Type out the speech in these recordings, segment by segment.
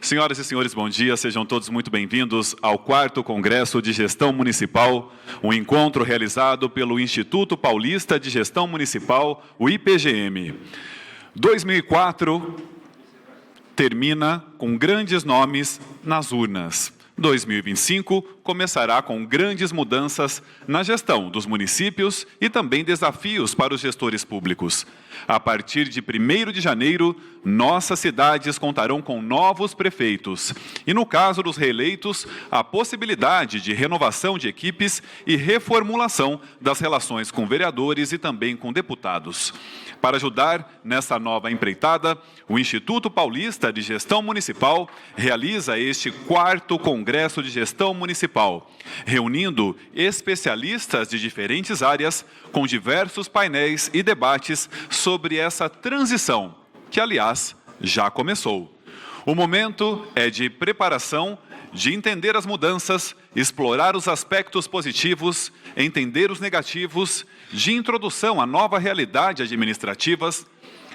Senhoras e senhores, bom dia. Sejam todos muito bem-vindos ao 4º Congresso de Gestão Municipal, um encontro realizado pelo Instituto Paulista de Gestão Municipal, o IPGM. 2004 termina com grandes nomes nas urnas. 2025 começará com grandes mudanças na gestão dos municípios e também desafios para os gestores públicos. A partir de 1º de janeiro, nossas cidades contarão com novos prefeitos. E no caso dos reeleitos, a possibilidade de renovação de equipes e reformulação das relações com vereadores e também com deputados. Para ajudar nessa nova empreitada, o Instituto Paulista de Gestão Municipal realiza este 4º Congresso de Gestão Municipal, reunindo especialistas de diferentes áreas com diversos painéis e debates sobre essa transição, que, aliás, já começou. O momento é de preparação, de entender as mudanças, explorar os aspectos positivos, entender os negativos, de introdução à nova realidade administrativas,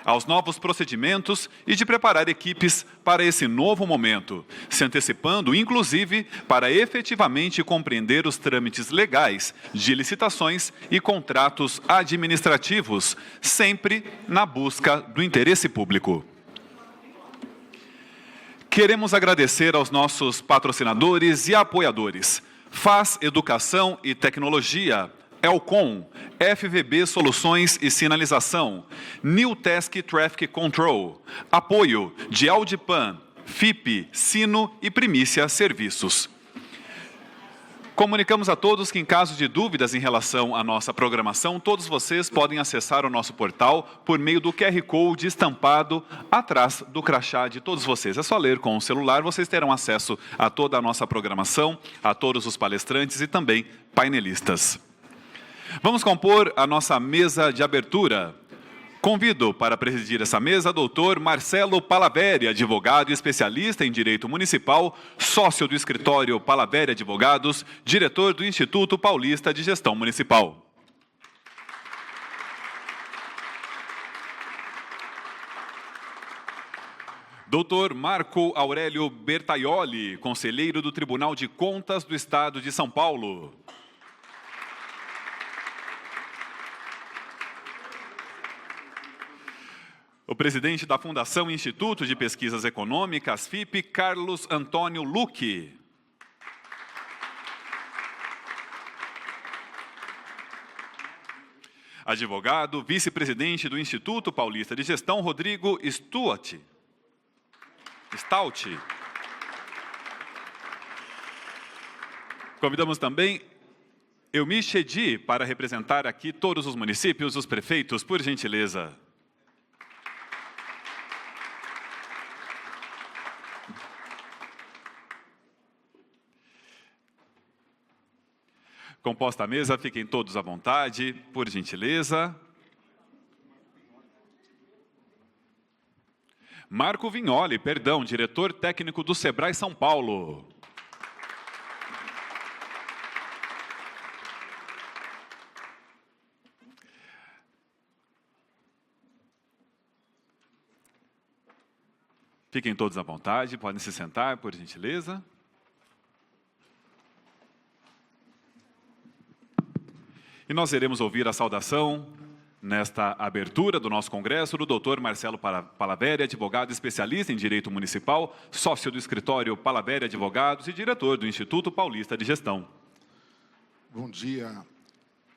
aos novos procedimentos e de preparar equipes para esse novo momento, se antecipando, inclusive, para efetivamente compreender os trâmites legais de licitações e contratos administrativos, sempre na busca do interesse público. Queremos agradecer aos nossos patrocinadores e apoiadores. FAS Educação e Tecnologia, Elcom, FVB Soluções e Sinalização, New Task Traffic Control, apoio de Audipan, FIP, Sino e Primícia Serviços. Comunicamos a todos que, em caso de dúvidas em relação à nossa programação, todos vocês podem acessar o nosso portal por meio do QR Code estampado atrás do crachá de todos vocês. É só ler com o celular, vocês terão acesso a toda a nossa programação, a todos os palestrantes e também painelistas. Vamos compor a nossa mesa de abertura. Convido para presidir essa mesa o doutor Marcelo Palaveri, advogado e especialista em Direito Municipal, sócio do escritório Palaveri Advogados, diretor do Instituto Paulista de Gestão Municipal. Doutor Marco Aurélio Bertaioli, conselheiro do Tribunal de Contas do Estado de São Paulo. O presidente da Fundação Instituto de Pesquisas Econômicas, FIP, Carlos Antônio Luque. Advogado, vice-presidente do Instituto Paulista de Gestão, Rodrigo Stout. Convidamos também Elmi Chedi para representar aqui todos os municípios, os prefeitos, por gentileza. Composta a mesa, fiquem todos à vontade, por gentileza. Marco Vignoli, diretor técnico do Sebrae São Paulo. Fiquem todos à vontade, podem se sentar, por gentileza. E nós iremos ouvir a saudação, nesta abertura do nosso congresso, do doutor Marcelo Palaveri, advogado especialista em Direito Municipal, sócio do escritório Palaveri Advogados e diretor do Instituto Paulista de Gestão. Bom dia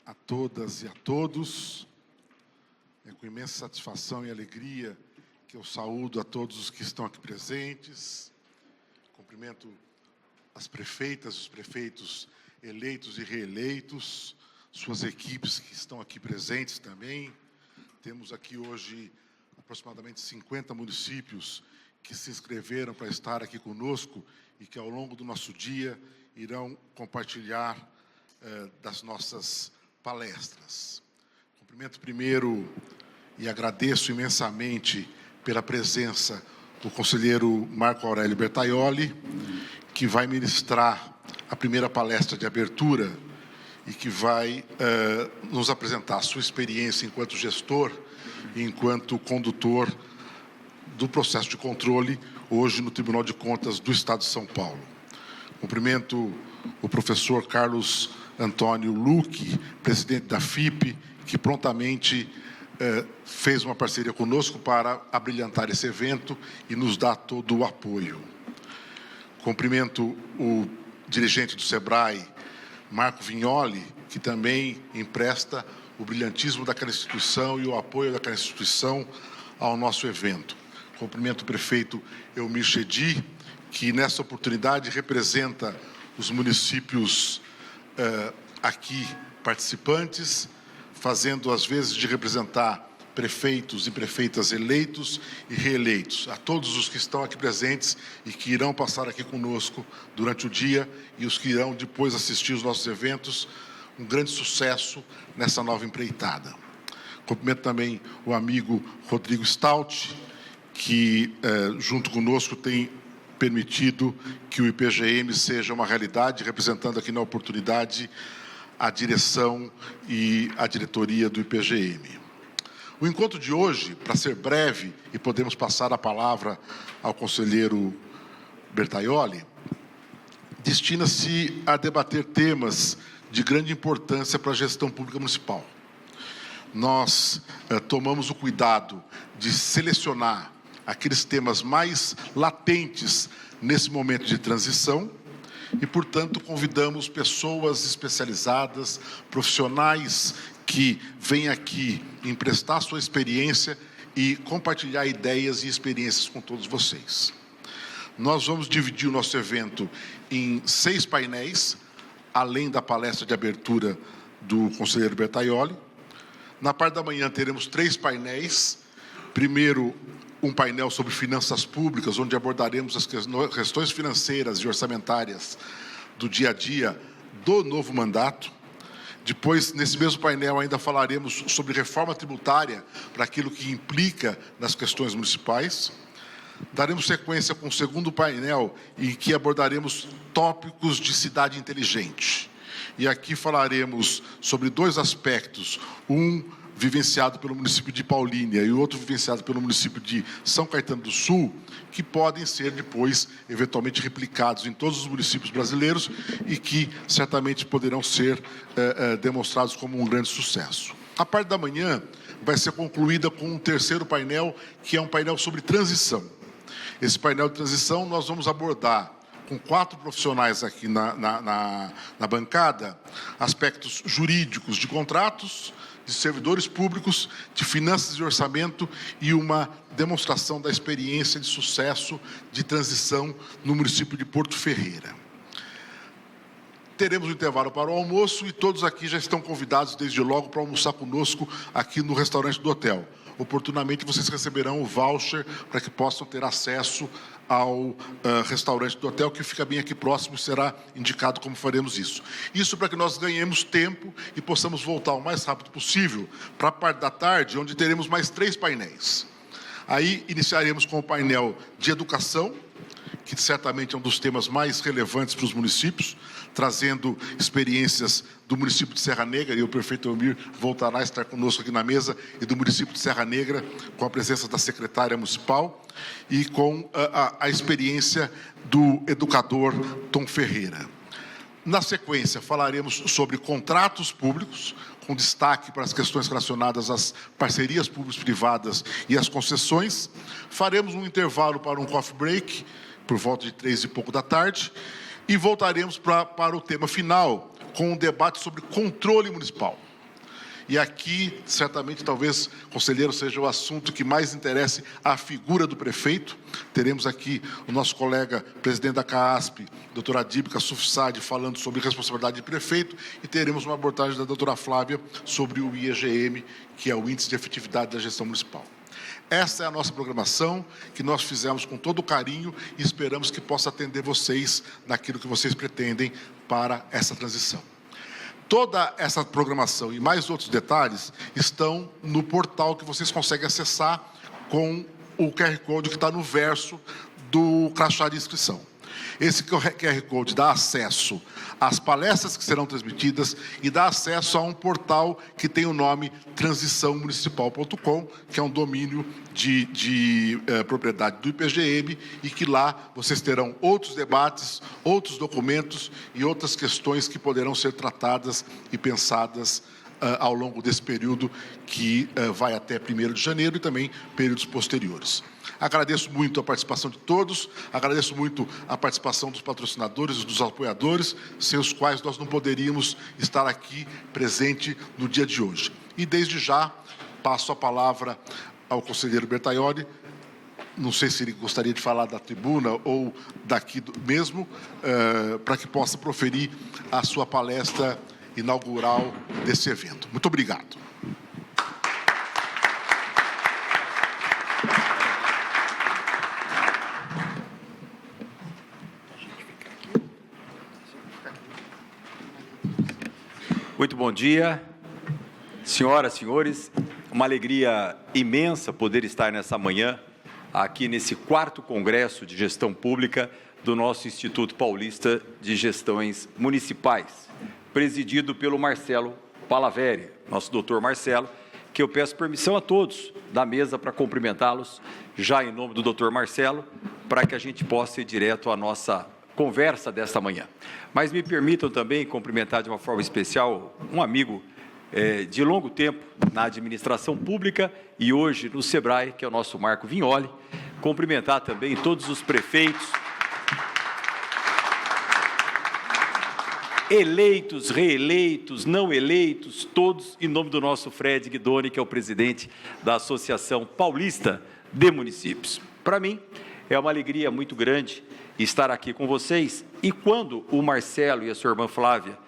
a todas e a todos. É com imensa satisfação e alegria que eu saúdo a todos os que estão aqui presentes. Cumprimento as prefeitas, os prefeitos eleitos e reeleitos, suas equipes que estão aqui presentes também. Temos aqui hoje aproximadamente 50 municípios que se inscreveram para estar aqui conosco e que ao longo do nosso dia irão compartilhar das nossas palestras. Cumprimento primeiro e agradeço imensamente pela presença do conselheiro Marco Aurélio Bertaioli, que vai ministrar a primeira palestra de abertura e que vai nos apresentar a sua experiência enquanto gestor e enquanto condutor do processo de controle, hoje no Tribunal de Contas do Estado de São Paulo. Cumprimento o professor Carlos Antônio Luque, presidente da FIP, que prontamente fez uma parceria conosco para abrilhantar esse evento e nos dá todo o apoio. Cumprimento o dirigente do SEBRAE, Marco Vignoli, que também empresta o brilhantismo daquela instituição e o apoio daquela instituição ao nosso evento. Cumprimento o prefeito Elmir Chedi, que nessa oportunidade representa os municípios aqui participantes, fazendo às vezes de representar prefeitos e prefeitas eleitos e reeleitos. A todos os que estão aqui presentes e que irão passar aqui conosco durante o dia e os que irão depois assistir os nossos eventos, um grande sucesso nessa nova empreitada. Cumprimento também o amigo Rodrigo Stout, que junto conosco tem permitido que o IPGM seja uma realidade, representando aqui na oportunidade a direção e a diretoria do IPGM. O encontro de hoje, para ser breve e podemos passar a palavra ao conselheiro Bertaioli, destina-se a debater temas de grande importância para a gestão pública municipal. Nós tomamos o cuidado de selecionar aqueles temas mais latentes nesse momento de transição e, portanto, convidamos pessoas especializadas, profissionais que vêm aqui emprestar sua experiência e compartilhar ideias e experiências com todos vocês. Nós vamos dividir o nosso evento em 6 painéis, além da palestra de abertura do conselheiro Bertaioli. Na parte da manhã teremos 3 painéis. Primeiro, um painel sobre finanças públicas, onde abordaremos as questões financeiras e orçamentárias do dia a dia do novo mandato. Depois, nesse mesmo painel, ainda falaremos sobre reforma tributária para aquilo que implica nas questões municipais. Daremos sequência com o segundo painel, em que abordaremos tópicos de cidade inteligente. E aqui falaremos sobre 2 aspectos, um vivenciado pelo município de Paulínia e o outro vivenciado pelo município de São Caetano do Sul, que podem ser depois, eventualmente, replicados em todos os municípios brasileiros e que certamente poderão ser demonstrados como um grande sucesso. A parte da manhã vai ser concluída com um terceiro painel, que é um painel sobre transição. Esse painel de transição nós vamos abordar com 4 profissionais aqui na bancada, aspectos jurídicos de contratos, de servidores públicos, de finanças e orçamento e uma demonstração da experiência de sucesso de transição no município de Porto Ferreira. Teremos um intervalo para o almoço e todos aqui já estão convidados desde logo para almoçar conosco aqui no restaurante do hotel. Oportunamente vocês receberão o voucher para que possam ter acesso ao restaurante do hotel, que fica bem aqui próximo e será indicado como faremos isso. Isso para que nós ganhemos tempo e possamos voltar o mais rápido possível para a parte da tarde, onde teremos mais 3 painéis. Aí iniciaremos com o painel de educação, que certamente é um dos temas mais relevantes para os municípios, trazendo experiências do município de Serra Negra, e o prefeito Elmir voltará a estar conosco aqui na mesa, e do município de Serra Negra, com a presença da secretária municipal, e com a experiência do educador Tom Ferreira. Na sequência, falaremos sobre contratos públicos, com destaque para as questões relacionadas às parcerias público-privadas e às concessões. Faremos um intervalo para um coffee break, por volta de 3 e pouco da tarde, e voltaremos para o tema final, com um debate sobre controle municipal. E aqui, certamente, talvez, conselheiro, seja o assunto que mais interesse à figura do prefeito. Teremos aqui o nosso colega, presidente da CAASP, doutora Adíbica Sufsad, falando sobre responsabilidade de prefeito, e teremos uma abordagem da doutora Flávia sobre o IEGM, que é o Índice de Efetividade da Gestão Municipal. Essa é a nossa programação, que nós fizemos com todo carinho e esperamos que possa atender vocês naquilo que vocês pretendem para essa transição. Toda essa programação e mais outros detalhes estão no portal que vocês conseguem acessar com o QR Code que está no verso do crachá de inscrição. Esse QR Code dá acesso às palestras que serão transmitidas e dá acesso a um portal que tem o nome transiçãomunicipal.com, que é um domínio de propriedade do IPGM, e que lá vocês terão outros debates, outros documentos e outras questões que poderão ser tratadas e pensadas ao longo desse período que vai até 1º de janeiro e também períodos posteriores. Agradeço muito a participação de todos, agradeço muito a participação dos patrocinadores e dos apoiadores, sem os quais nós não poderíamos estar aqui presente no dia de hoje. E desde já passo a palavra ao conselheiro Bertaioli. Não sei se ele gostaria de falar da tribuna ou daqui mesmo, para que possa proferir a sua palestra inaugural desse evento. Muito obrigado. Muito bom dia, senhoras, senhores. Uma alegria imensa poder estar nessa manhã, aqui nesse 4º Congresso de Gestão Pública do nosso Instituto Paulista de Gestões Municipais, presidido pelo Marcelo Palaveri, nosso doutor Marcelo, que eu peço permissão a todos da mesa para cumprimentá-los, já em nome do doutor Marcelo, para que a gente possa ir direto à nossa conversa desta manhã. Mas me permitam também cumprimentar de uma forma especial um amigo de longo tempo na administração pública e hoje no SEBRAE, que é o nosso Marco Vignoli. Cumprimentar também todos os prefeitos, eleitos, reeleitos, não eleitos, todos em nome do nosso Fred Guidoni, que é o presidente da Associação Paulista de Municípios. Para mim, é uma alegria muito grande estar aqui com vocês, e quando o Marcelo e a sua irmã Flávia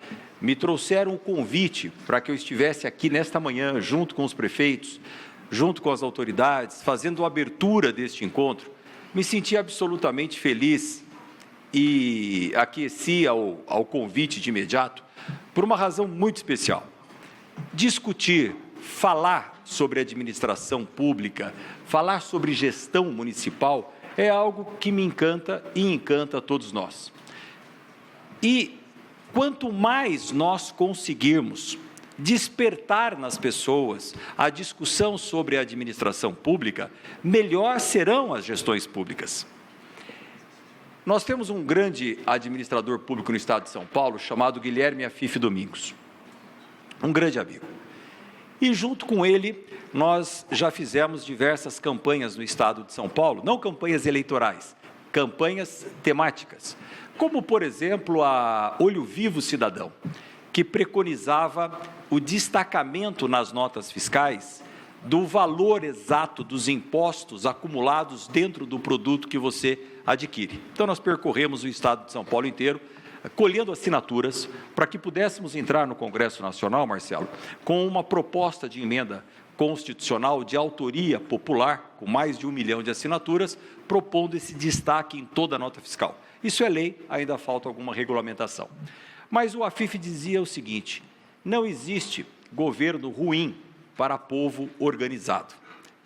me trouxeram o convite para que eu estivesse aqui nesta manhã, junto com os prefeitos, junto com as autoridades, fazendo a abertura deste encontro, me senti absolutamente feliz e aqueci ao convite de imediato, por uma razão muito especial. Discutir, falar sobre administração pública, falar sobre gestão municipal, é algo que me encanta e encanta a todos nós. E quanto mais nós conseguirmos despertar nas pessoas a discussão sobre a administração pública, melhor serão as gestões públicas. Nós temos um grande administrador público no estado de São Paulo, chamado Guilherme Afife Domingos, um grande amigo. E junto com ele, nós já fizemos diversas campanhas no estado de São Paulo, não campanhas eleitorais, campanhas temáticas, como, por exemplo, a Olho Vivo Cidadão, que preconizava o destacamento nas notas fiscais do valor exato dos impostos acumulados dentro do produto que você adquire. Então, nós percorremos o estado de São Paulo inteiro, colhendo assinaturas para que pudéssemos entrar no Congresso Nacional, Marcelo, com uma proposta de emenda constitucional de autoria popular, com mais de 1 milhão de assinaturas, propondo esse destaque em toda a nota fiscal. Isso é lei, ainda falta alguma regulamentação. Mas o Afife dizia o seguinte: não existe governo ruim para povo organizado.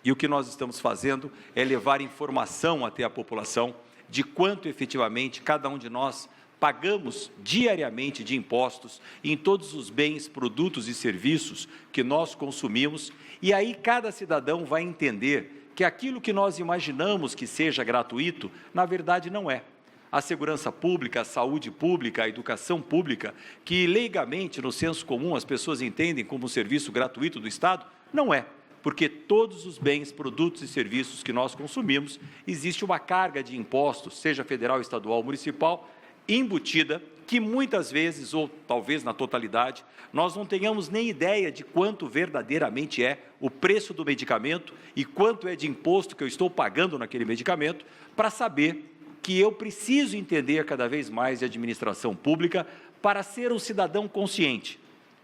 E o que nós estamos fazendo é levar informação até a população de quanto efetivamente cada um de nós pagamos diariamente de impostos em todos os bens, produtos e serviços que nós consumimos, e aí cada cidadão vai entender que aquilo que nós imaginamos que seja gratuito, na verdade não é. A segurança pública, a saúde pública, a educação pública, que leigamente, no senso comum, as pessoas entendem como um serviço gratuito do Estado, não é. Porque todos os bens, produtos e serviços que nós consumimos, existe uma carga de impostos, seja federal, estadual ou municipal, embutida, que muitas vezes, ou talvez na totalidade, nós não tenhamos nem ideia de quanto verdadeiramente é o preço do medicamento e quanto é de imposto que eu estou pagando naquele medicamento, para saber que eu preciso entender cada vez mais de administração pública para ser um cidadão consciente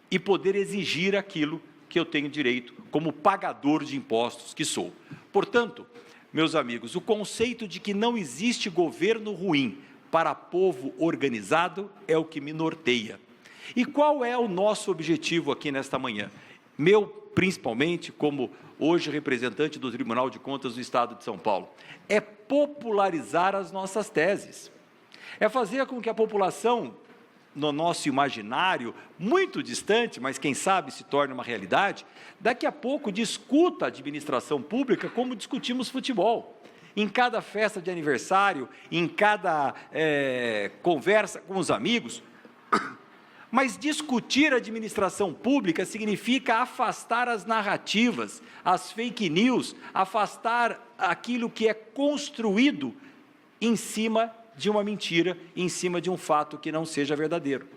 e poder exigir aquilo que eu tenho direito como pagador de impostos que sou. Portanto, meus amigos, o conceito de que não existe governo ruim para povo organizado é o que me norteia. E qual é o nosso objetivo aqui nesta manhã? Meu, principalmente, como hoje representante do Tribunal de Contas do Estado de São Paulo, é popularizar as nossas teses. É fazer com que a população, no nosso imaginário, muito distante, mas quem sabe se torne uma realidade, daqui a pouco discuta a administração pública como discutimos futebol. Em cada festa de aniversário, em cada conversa com os amigos. Mas discutir a administração pública significa afastar as narrativas, as fake news, afastar aquilo que é construído em cima de uma mentira, em cima de um fato que não seja verdadeiro.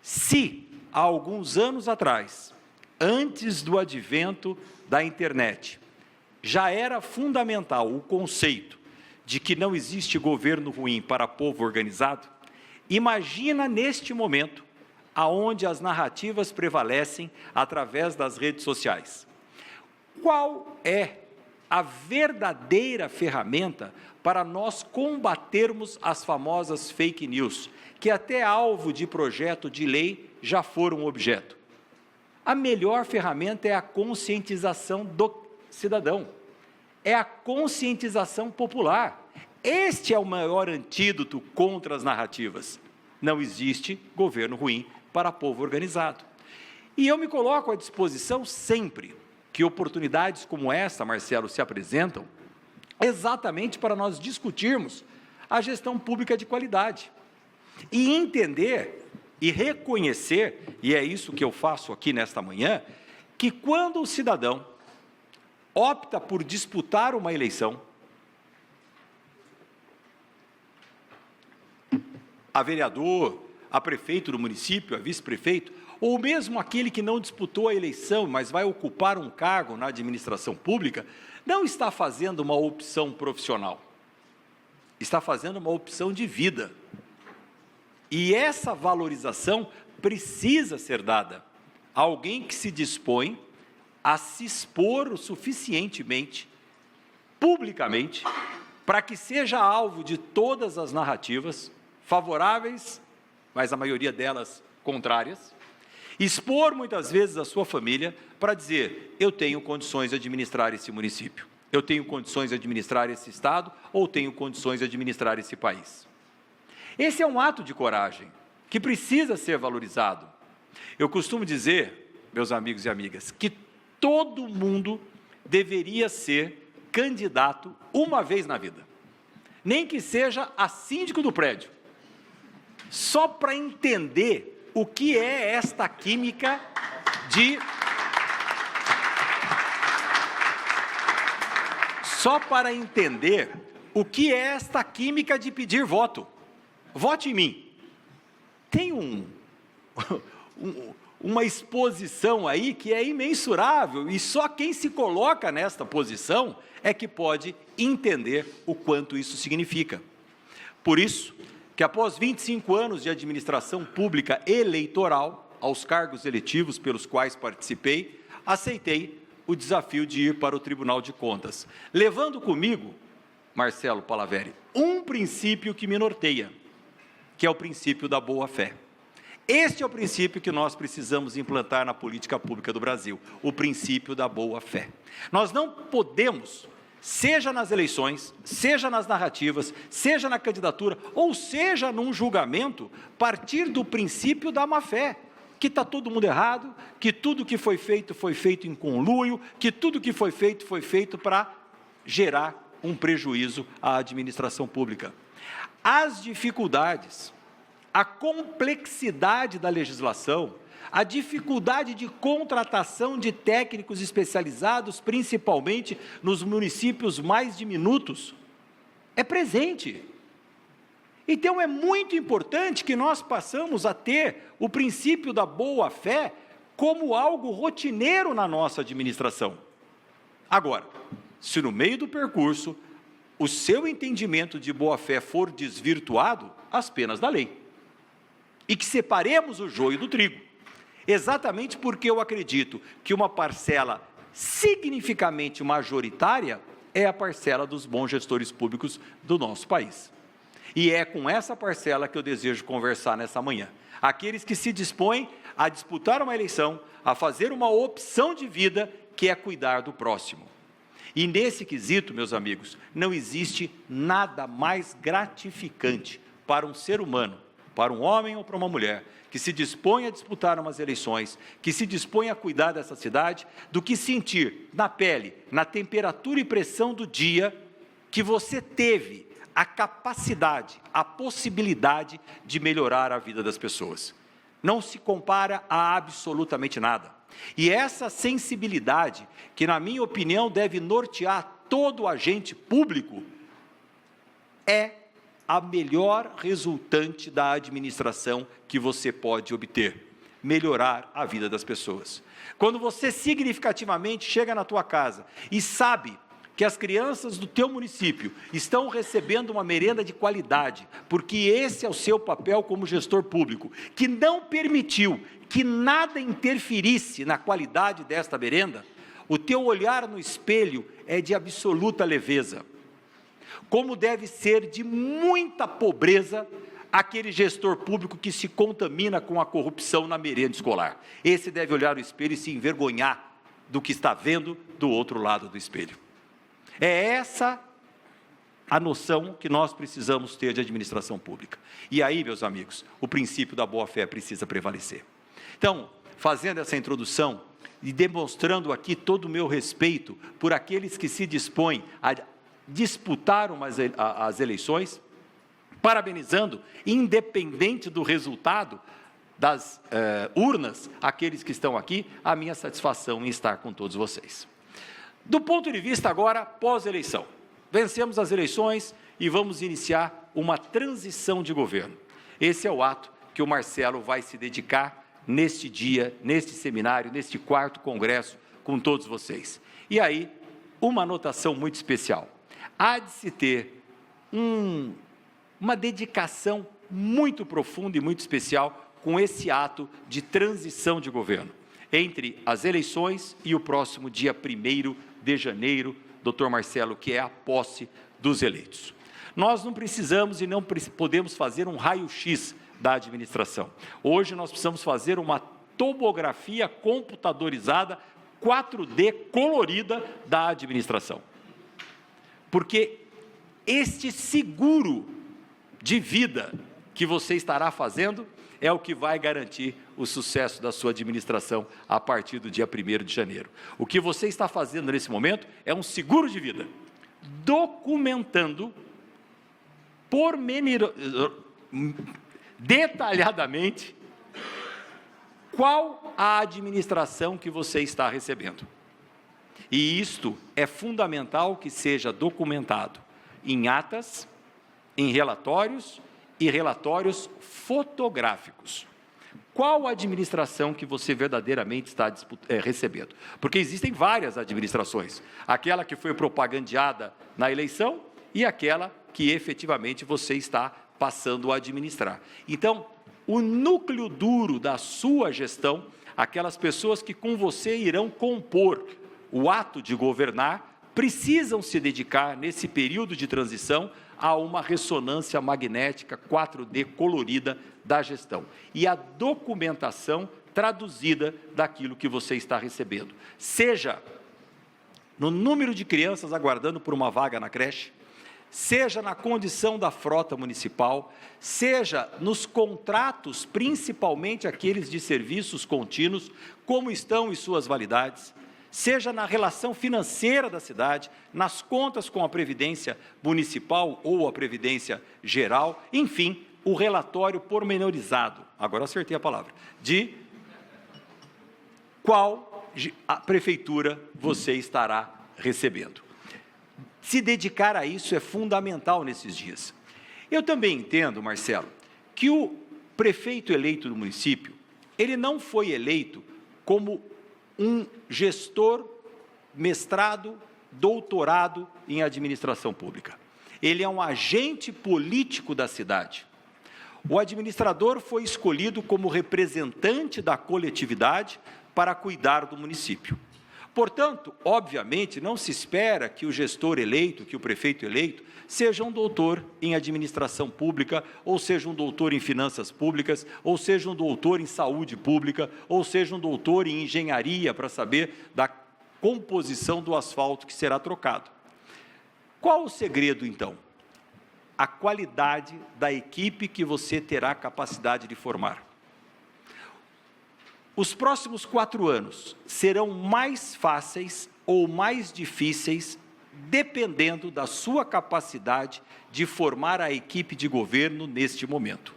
Se, há alguns anos atrás, antes do advento da internet, já era fundamental o conceito de que não existe governo ruim para povo organizado, imagina neste momento, aonde as narrativas prevalecem através das redes sociais. Qual é a verdadeira ferramenta para nós combatermos as famosas fake news, que até alvo de projeto de lei já foram objeto? A melhor ferramenta é a conscientização do cidadão, é a conscientização popular. Este é o maior antídoto contra as narrativas. Não existe governo ruim para povo organizado. E eu me coloco à disposição sempre que oportunidades como essa, Marcelo, se apresentam, exatamente para nós discutirmos a gestão pública de qualidade. E entender e reconhecer, e é isso que eu faço aqui nesta manhã, que quando o cidadão opta por disputar uma eleição, a vereador, a prefeito do município, a vice-prefeito, ou mesmo aquele que não disputou a eleição, mas vai ocupar um cargo na administração pública, não está fazendo uma opção profissional, está fazendo uma opção de vida. E essa valorização precisa ser dada a alguém que se dispõe a se expor o suficientemente, publicamente, para que seja alvo de todas as narrativas favoráveis, mas a maioria delas contrárias, expor muitas vezes a sua família para dizer: eu tenho condições de administrar esse município, eu tenho condições de administrar esse estado, ou tenho condições de administrar esse país. Esse é um ato de coragem, que precisa ser valorizado. Eu costumo dizer, meus amigos e amigas, que todo mundo deveria ser candidato uma vez na vida, nem que seja a síndico do prédio, só para entender o que é esta química de... Só para entender o que é esta química de pedir voto. Vote em mim. Tem uma exposição aí que é imensurável, e só quem se coloca nesta posição é que pode entender o quanto isso significa. Por isso, que após 25 anos de administração pública eleitoral, aos cargos eletivos pelos quais participei, aceitei o desafio de ir para o Tribunal de Contas, levando comigo, Marcelo Palaveri, um princípio que me norteia, que é o princípio da boa-fé. Este é o princípio que nós precisamos implantar na política pública do Brasil, o princípio da boa-fé. Nós não podemos, seja nas eleições, seja nas narrativas, seja na candidatura, ou seja num julgamento, partir do princípio da má-fé, que está todo mundo errado, que tudo que foi feito em conluio, que tudo que foi feito para gerar um prejuízo à administração pública. As dificuldades, a complexidade da legislação, a dificuldade de contratação de técnicos especializados, principalmente nos municípios mais diminutos, é presente. Então, é muito importante que nós passamos a ter o princípio da boa-fé como algo rotineiro na nossa administração. Agora, se no meio do percurso o seu entendimento de boa-fé for desvirtuado, as penas da lei. E que separemos o joio do trigo. Exatamente porque eu acredito que uma parcela significativamente majoritária é a parcela dos bons gestores públicos do nosso país. E é com essa parcela que eu desejo conversar nessa manhã. Aqueles que se dispõem a disputar uma eleição, a fazer uma opção de vida, que é cuidar do próximo. E nesse quesito, meus amigos, não existe nada mais gratificante para um ser humano, para um homem ou para uma mulher, que se dispõe a disputar umas eleições, que se dispõe a cuidar dessa cidade, do que sentir na pele, na temperatura e pressão do dia, que você teve a capacidade, a possibilidade de melhorar a vida das pessoas. Não se compara a absolutamente nada. E essa sensibilidade, que na minha opinião deve nortear todo agente público, é a melhor resultante da administração que você pode obter, melhorar a vida das pessoas. Quando você significativamente chega na tua casa e sabe que as crianças do teu município estão recebendo uma merenda de qualidade, porque esse é o seu papel como gestor público, que não permitiu que nada interferisse na qualidade desta merenda, o teu olhar no espelho é de absoluta leveza. Como deve ser de muita pobreza aquele gestor público que se contamina com a corrupção na merenda escolar. Esse deve olhar no espelho e se envergonhar do que está vendo do outro lado do espelho. É essa a noção que nós precisamos ter de administração pública. E aí, meus amigos, o princípio da boa-fé precisa prevalecer. Então, fazendo essa introdução e demonstrando aqui todo o meu respeito por aqueles que se dispõem a disputar as eleições, parabenizando, independente do resultado das urnas, aqueles que estão aqui, a minha satisfação em estar com todos vocês. Do ponto de vista agora pós-eleição, vencemos as eleições e vamos iniciar uma transição de governo. Esse é o ato que o Marcelo vai se dedicar neste dia, neste seminário, neste 4º congresso com todos vocês. E aí, uma anotação muito especial. Há de se ter uma dedicação muito profunda e muito especial com esse ato de transição de governo, entre as eleições e o próximo dia 1º de janeiro, doutor Marcelo, que é a posse dos eleitos. Nós não precisamos e não podemos fazer um raio-x da administração. Hoje nós precisamos fazer uma tomografia computadorizada 4D colorida da administração. Porque este seguro de vida que você estará fazendo é o que vai garantir o sucesso da sua administração a partir do dia 1º de janeiro. O que você está fazendo nesse momento é um seguro de vida, documentando detalhadamente qual a administração que você está recebendo. E isto é fundamental que seja documentado em atas, em relatórios e relatórios fotográficos. Qual a administração que você verdadeiramente está recebendo? Porque existem várias administrações. Aquela que foi propagandeada na eleição e aquela que efetivamente você está passando a administrar. Então, o núcleo duro da sua gestão, aquelas pessoas que com você irão compor o ato de governar, precisam se dedicar nesse período de transição a uma ressonância magnética 4D colorida da gestão e a documentação traduzida daquilo que você está recebendo, seja no número de crianças aguardando por uma vaga na creche, seja na condição da frota municipal, seja nos contratos, principalmente aqueles de serviços contínuos, como estão e suas validades, seja na relação financeira da cidade, nas contas com a Previdência Municipal ou a Previdência Geral, enfim, o relatório pormenorizado, agora acertei a palavra, de qual a prefeitura você estará recebendo. Se dedicar a isso é fundamental nesses dias. Eu também entendo, Marcelo, que o prefeito eleito do município, ele não foi eleito como um gestor mestrado, doutorado em administração pública. Ele é um agente político da cidade. O administrador foi escolhido como representante da coletividade para cuidar do município. Portanto, obviamente, não se espera que o gestor eleito, que o prefeito eleito, seja um doutor em administração pública, ou seja um doutor em finanças públicas, ou seja um doutor em saúde pública, ou seja um doutor em engenharia para saber composição do asfalto que será trocado. Qual o segredo, então? A qualidade da equipe que você terá capacidade de formar. Os próximos 4 anos serão mais fáceis ou mais difíceis, dependendo da sua capacidade de formar a equipe de governo neste momento.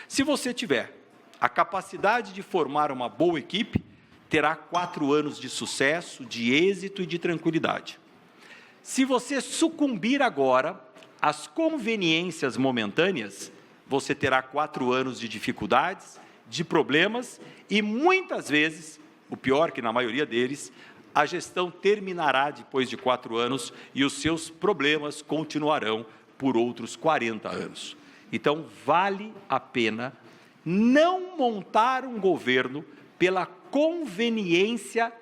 Se você tiver a capacidade de formar uma boa equipe, terá 4 anos de sucesso, de êxito e de tranquilidade. Se você sucumbir agora às conveniências momentâneas, você terá 4 anos de dificuldades, de problemas e, muitas vezes, o pior que na maioria deles, a gestão terminará depois de 4 anos e os seus problemas continuarão por outros 40 anos. Então, vale a pena não montar um governo pela conveniência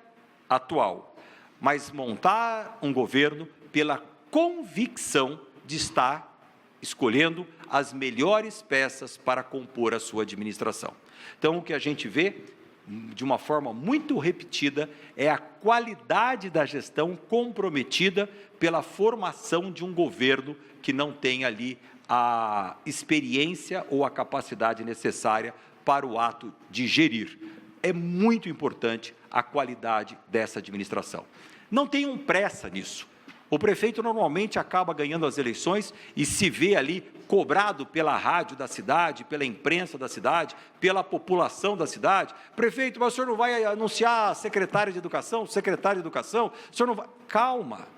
atual, mas montar um governo pela convicção de estar escolhendo as melhores peças para compor a sua administração. Então, o que a gente vê, de uma forma muito repetida, é a qualidade da gestão comprometida pela formação de um governo que não tem ali a experiência ou a capacidade necessária para o ato de gerir. É muito importante a qualidade dessa administração. Não tenham pressa nisso. O prefeito normalmente acaba ganhando as eleições e se vê ali cobrado pela rádio da cidade, pela imprensa da cidade, pela população da cidade. Prefeito, mas o senhor não vai anunciar secretário de educação, secretário de educação? O senhor não vai... Calma,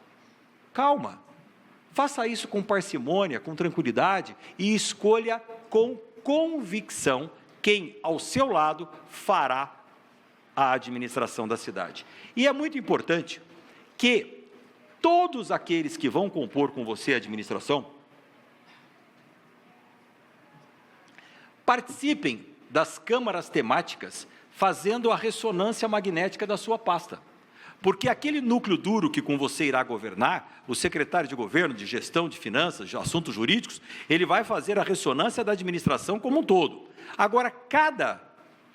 calma. Faça isso com parcimônia, com tranquilidade e escolha com convicção quem, ao seu lado, fará a administração da cidade. E é muito importante que todos aqueles que vão compor com você a administração participem das câmaras temáticas, fazendo a ressonância magnética da sua pasta. Porque aquele núcleo duro que com você irá governar, o secretário de governo, de gestão, de finanças, de assuntos jurídicos, ele vai fazer a ressonância da administração como um todo. Agora, cada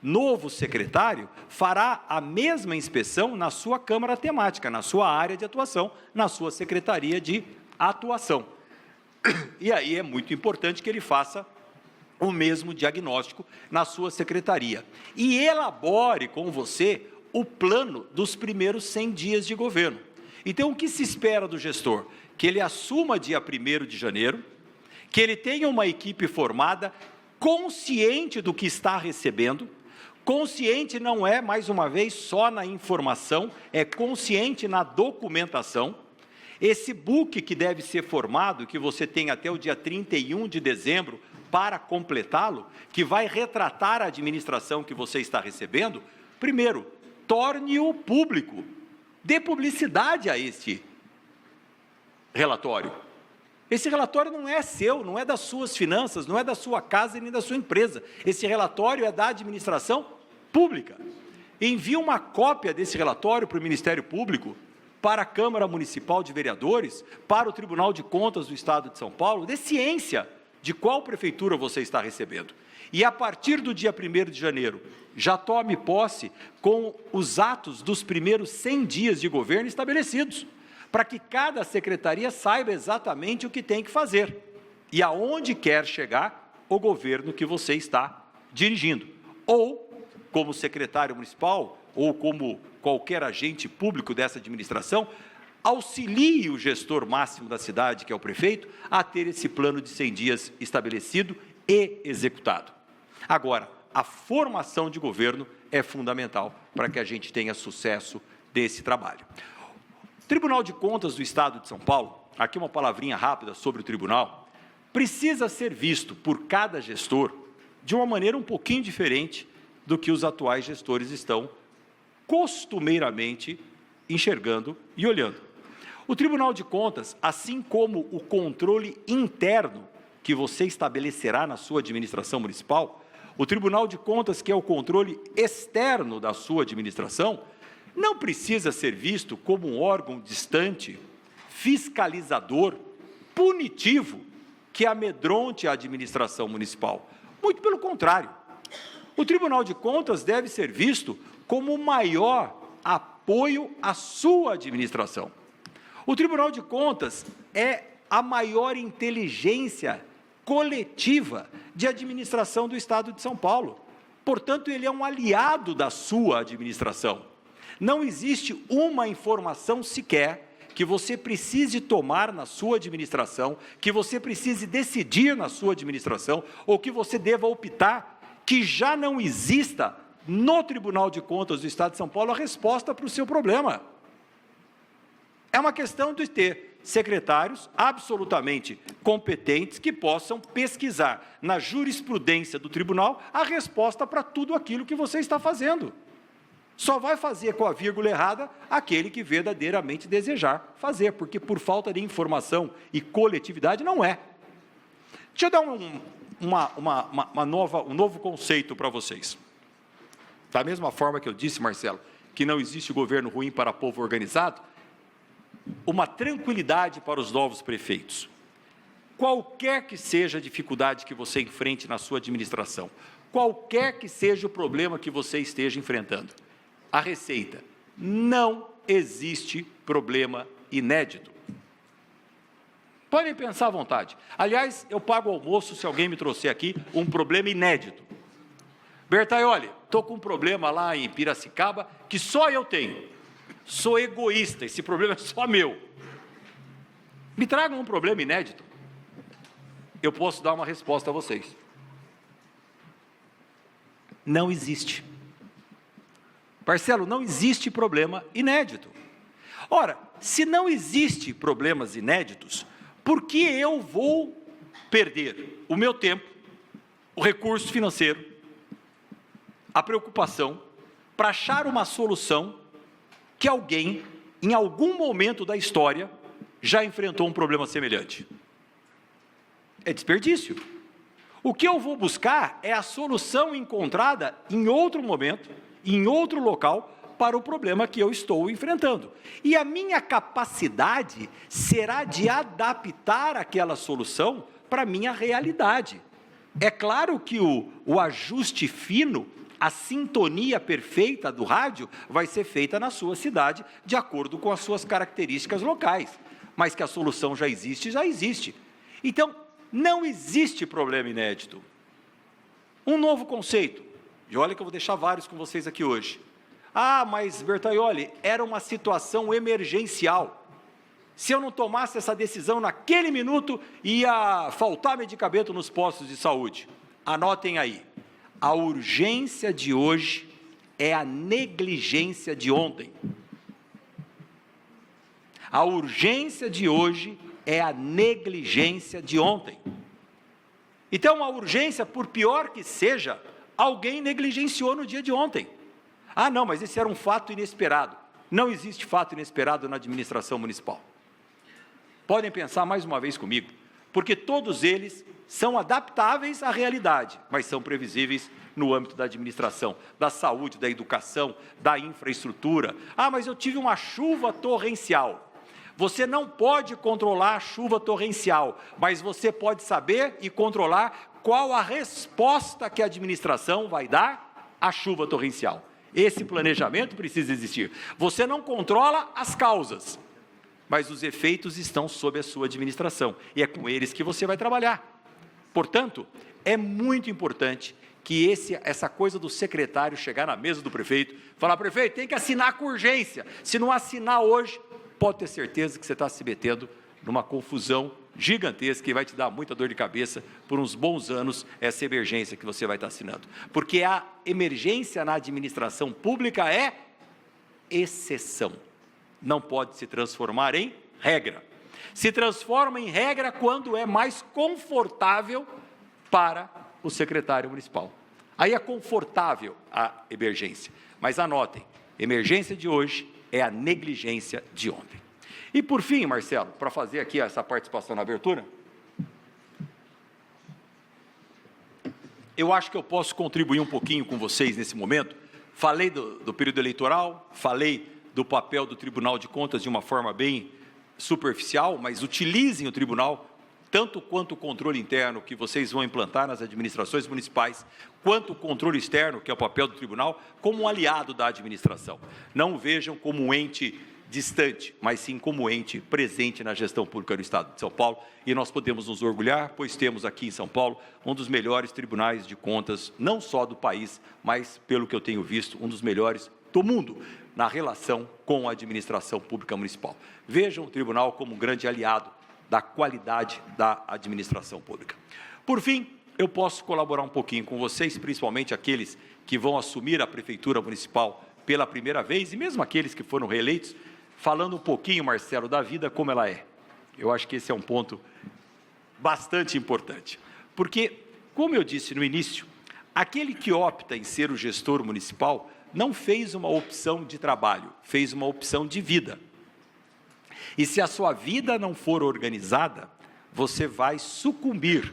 novo secretário fará a mesma inspeção na sua câmara temática, na sua área de atuação, na sua secretaria de atuação. E aí é muito importante que ele faça o mesmo diagnóstico na sua secretaria. E elabore com você o plano dos primeiros 100 dias de governo. Então, o que se espera do gestor? Que ele assuma dia 1º de janeiro, que ele tenha uma equipe formada, consciente do que está recebendo. Consciente não é, mais uma vez, só na informação, é consciente na documentação. Esse book que deve ser formado, que você tem até o dia 31 de dezembro para completá-lo, que vai retratar a administração que você está recebendo, primeiro, torne-o público, dê publicidade a este relatório. Esse relatório não é seu, não é das suas finanças, não é da sua casa nem da sua empresa. Esse relatório é da administração pública. Envie uma cópia desse relatório para o Ministério Público, para a Câmara Municipal de Vereadores, para o Tribunal de Contas do Estado de São Paulo, dê ciência de qual prefeitura você está recebendo. E a partir do dia 1º de janeiro, já tome posse com os atos dos primeiros 100 dias de governo estabelecidos, para que cada secretaria saiba exatamente o que tem que fazer e aonde quer chegar o governo que você está dirigindo. Ou, como secretário municipal, ou como qualquer agente público dessa administração, auxilie o gestor máximo da cidade, que é o prefeito, a ter esse plano de 100 dias estabelecido e executado. Agora, a formação de governo é fundamental para que a gente tenha sucesso desse trabalho. O Tribunal de Contas do Estado de São Paulo, aqui uma palavrinha rápida sobre o tribunal, precisa ser visto por cada gestor de uma maneira um pouquinho diferente do que os atuais gestores estão costumeiramente enxergando e olhando. O Tribunal de Contas, assim como o controle interno que você estabelecerá na sua administração municipal, o Tribunal de Contas, que é o controle externo da sua administração, não precisa ser visto como um órgão distante, fiscalizador, punitivo, que amedronte a administração municipal. Muito pelo contrário. O Tribunal de Contas deve ser visto como o maior apoio à sua administração. O Tribunal de Contas é a maior inteligência coletiva de administração do Estado de São Paulo. Portanto, ele é um aliado da sua administração. Não existe uma informação sequer que você precise tomar na sua administração, que você precise decidir na sua administração, ou que você deva optar, que já não exista no Tribunal de Contas do Estado de São Paulo a resposta para o seu problema. É uma questão de ter secretários absolutamente competentes que possam pesquisar na jurisprudência do tribunal a resposta para tudo aquilo que você está fazendo. Só vai fazer com a vírgula errada aquele que verdadeiramente desejar fazer, porque por falta de informação e coletividade não é. Deixa eu dar um novo conceito para vocês. Da mesma forma que eu disse, Marcelo, que não existe governo ruim para povo organizado, uma tranquilidade para os novos prefeitos. Qualquer que seja a dificuldade que você enfrente na sua administração, qualquer que seja o problema que você esteja enfrentando, a Receita, não existe problema inédito. Podem pensar à vontade. Aliás, eu pago o almoço se alguém me trouxer aqui um problema inédito. Bertaioli, estou com um problema lá em Piracicaba que só eu tenho. Sou egoísta, esse problema é só meu. Me tragam um problema inédito. Eu posso dar uma resposta a vocês. Não existe. Marcelo, não existe problema inédito. Ora, se não existe problemas inéditos, por que eu vou perder o meu tempo, o recurso financeiro, a preocupação para achar uma solução que alguém, em algum momento da história, já enfrentou um problema semelhante? É desperdício. O que eu vou buscar é a solução encontrada em outro momento, em outro local, para o problema que eu estou enfrentando. E a minha capacidade será de adaptar aquela solução para a minha realidade. É claro que o ajuste fino, a sintonia perfeita do rádio vai ser feita na sua cidade, de acordo com as suas características locais. Mas que a solução já existe, já existe. Então, não existe problema inédito. Um novo conceito, e olha que eu vou deixar vários com vocês aqui hoje. Ah, mas Bertaioli, era uma situação emergencial. Se eu não tomasse essa decisão naquele minuto, ia faltar medicamento nos postos de saúde. Anotem aí. A urgência de hoje é a negligência de ontem. A urgência de hoje é a negligência de ontem. Então, a urgência, por pior que seja, alguém negligenciou no dia de ontem. Ah, não, mas esse era um fato inesperado. Não existe fato inesperado na administração municipal. Podem pensar mais uma vez comigo, porque todos eles são adaptáveis à realidade, mas são previsíveis no âmbito da administração, da saúde, da educação, da infraestrutura. Ah, mas eu tive uma chuva torrencial. Você não pode controlar a chuva torrencial, mas você pode saber e controlar qual a resposta que a administração vai dar à chuva torrencial. Esse planejamento precisa existir. Você não controla as causas, mas os efeitos estão sob a sua administração, e é com eles que você vai trabalhar. Portanto, é muito importante que essa coisa do secretário chegar na mesa do prefeito, falar, prefeito, tem que assinar com urgência. Se não assinar hoje, pode ter certeza que você está se metendo numa confusão gigantesca e vai te dar muita dor de cabeça por uns bons anos essa emergência que você vai estar assinando. Porque a emergência na administração pública é exceção. Não pode se transformar em regra. Se transforma em regra quando é mais confortável para o secretário municipal. Aí é confortável a emergência. Mas anotem, emergência de hoje é a negligência de ontem. E por fim, Marcelo, para fazer aqui essa participação na abertura, eu acho que eu posso contribuir um pouquinho com vocês nesse momento. Falei do período eleitoral, falei do papel do Tribunal de Contas de uma forma bem superficial, mas utilizem o tribunal tanto quanto o controle interno que vocês vão implantar nas administrações municipais, quanto o controle externo, que é o papel do tribunal, como um aliado da administração. Não o vejam como um ente distante, mas sim como ente presente na gestão pública do Estado de São Paulo, e nós podemos nos orgulhar, pois temos aqui em São Paulo um dos melhores tribunais de contas, não só do país, mas, pelo que eu tenho visto, um dos melhores do mundo na relação com a administração pública municipal. Vejam o tribunal como um grande aliado da qualidade da administração pública. Por fim, eu posso colaborar um pouquinho com vocês, principalmente aqueles que vão assumir a prefeitura municipal pela primeira vez, e mesmo aqueles que foram reeleitos, falando um pouquinho, Marcelo, da vida como ela é. Eu acho que esse é um ponto bastante importante, porque, como eu disse no início, aquele que opta em ser o gestor municipal não fez uma opção de trabalho, fez uma opção de vida. E se a sua vida não for organizada, você vai sucumbir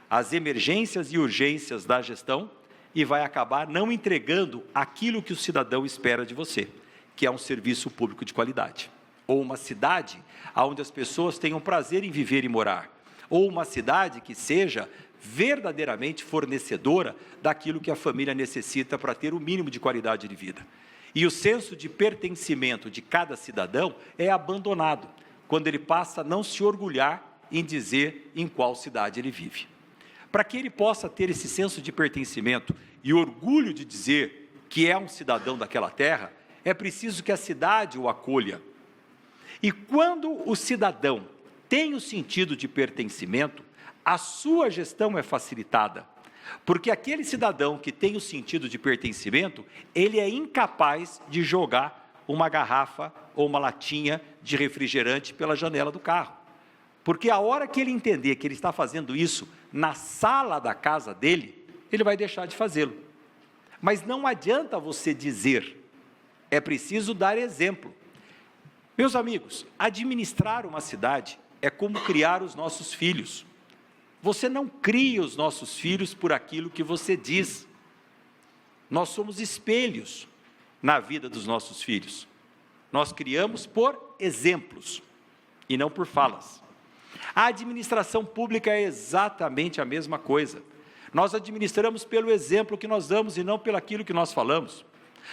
às emergências e urgências da gestão e vai acabar não entregando aquilo que o cidadão espera de você, que é um serviço público de qualidade, ou uma cidade onde as pessoas tenham prazer em viver e morar, ou uma cidade que seja verdadeiramente fornecedora daquilo que a família necessita para ter o mínimo de qualidade de vida. E o senso de pertencimento de cada cidadão é abandonado, quando ele passa a não se orgulhar em dizer em qual cidade ele vive. Para que ele possa ter esse senso de pertencimento e orgulho de dizer que é um cidadão daquela terra, é preciso que a cidade o acolha. E quando o cidadão tem o sentido de pertencimento, a sua gestão é facilitada, porque aquele cidadão que tem o sentido de pertencimento, ele é incapaz de jogar uma garrafa ou uma latinha de refrigerante pela janela do carro. Porque a hora que ele entender que ele está fazendo isso na sala da casa dele, ele vai deixar de fazê-lo. Mas não adianta você dizer, é preciso dar exemplo. Meus amigos, administrar uma cidade é como criar os nossos filhos. Você não cria os nossos filhos por aquilo que você diz. Nós somos espelhos na vida dos nossos filhos. Nós criamos por exemplos e não por falas. A administração pública é exatamente a mesma coisa. Nós administramos pelo exemplo que nós damos e não pelo aquilo que nós falamos.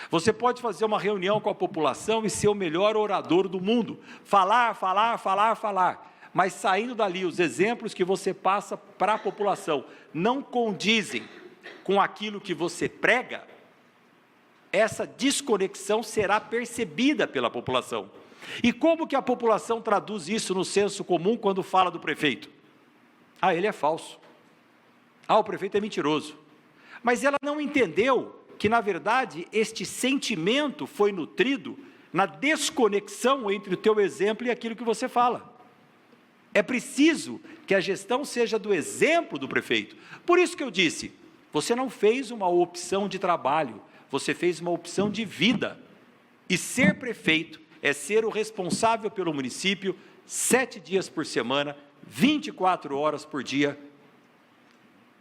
Você pode fazer uma reunião com a população e ser o melhor orador do mundo. Falar, mas saindo dali, os exemplos que você passa para a população não condizem com aquilo que você prega, essa desconexão será percebida pela população. E como que a população traduz isso no senso comum quando fala do prefeito? Ah, ele é falso. Ah, o prefeito é mentiroso. Mas ela não entendeu que, na verdade, este sentimento foi nutrido na desconexão entre o teu exemplo e aquilo que você fala. É preciso que a gestão seja do exemplo do prefeito. Por isso que eu disse, você não fez uma opção de trabalho, você fez uma opção de vida. E ser prefeito é ser o responsável pelo município 7 dias por semana, 24 horas por dia,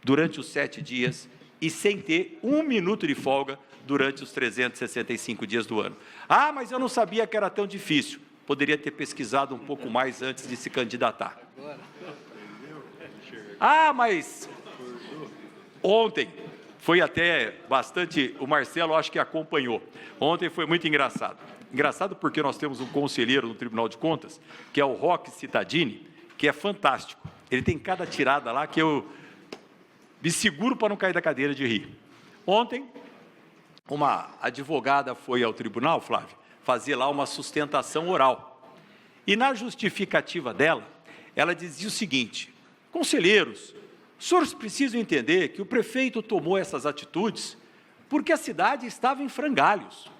durante os 7 dias, e sem ter 1 minuto de folga durante os 365 dias do ano. Ah, mas eu não sabia que era tão difícil. Poderia ter pesquisado um pouco mais antes de se candidatar. Ah, mas ontem foi até bastante, o Marcelo acho que acompanhou. Ontem foi muito engraçado. Engraçado porque nós temos um conselheiro no Tribunal de Contas, que é o Roque Cittadini, que é fantástico. Ele tem cada tirada lá que eu me seguro para não cair da cadeira de rir. Ontem, uma advogada foi ao tribunal, Flávio, fazer lá uma sustentação oral. E na justificativa dela, ela dizia o seguinte: conselheiros, os senhores precisam entender que o prefeito tomou essas atitudes porque a cidade estava em frangalhos,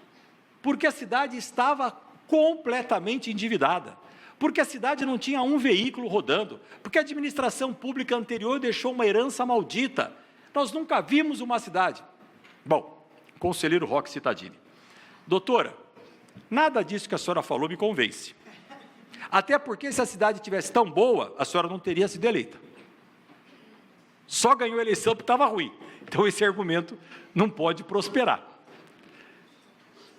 porque a cidade estava completamente endividada, porque a cidade não tinha um veículo rodando, porque a administração pública anterior deixou uma herança maldita. Nós nunca vimos uma cidade. Bom, conselheiro Roque Cittadini, doutora, nada disso que a senhora falou me convence. Até porque se a cidade tivesse tão boa, a senhora não teria sido eleita. Só ganhou a eleição porque estava ruim. Então esse argumento não pode prosperar.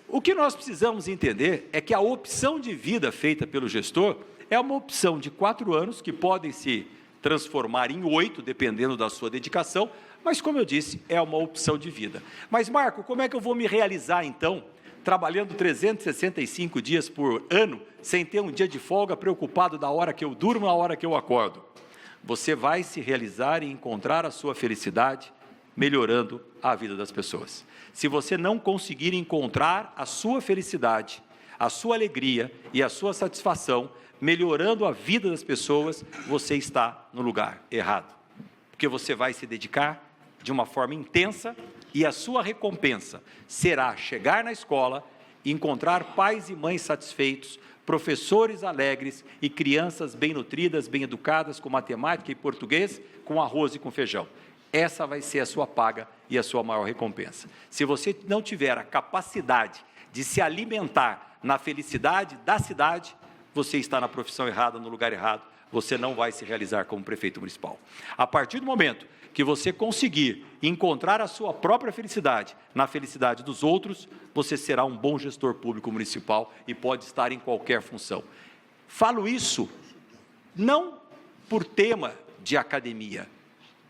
O que nós precisamos entender é que a opção de vida feita pelo gestor é uma opção de 4 anos que podem se transformar em 8, dependendo da sua dedicação, mas, como eu disse, é uma opção de vida. Mas, Marco, como é que eu vou me realizar, então, trabalhando 365 dias por ano, sem ter um dia de folga, preocupado da hora que eu durmo, na hora que eu acordo? Você vai se realizar e encontrar a sua felicidade melhorando a vida das pessoas. Se você não conseguir encontrar a sua felicidade, a sua alegria e a sua satisfação, melhorando a vida das pessoas, você está no lugar errado. Porque você vai se dedicar de uma forma intensa e a sua recompensa será chegar na escola e encontrar pais e mães satisfeitos, professores alegres e crianças bem nutridas, bem educadas com matemática e português, com arroz e com feijão. Essa vai ser a sua paga e a sua maior recompensa. Se você não tiver a capacidade de se alimentar na felicidade da cidade, você está na profissão errada, no lugar errado, você não vai se realizar como prefeito municipal. A partir do momento que você conseguir encontrar a sua própria felicidade na felicidade dos outros, você será um bom gestor público municipal e pode estar em qualquer função. Falo isso não por tema de academia,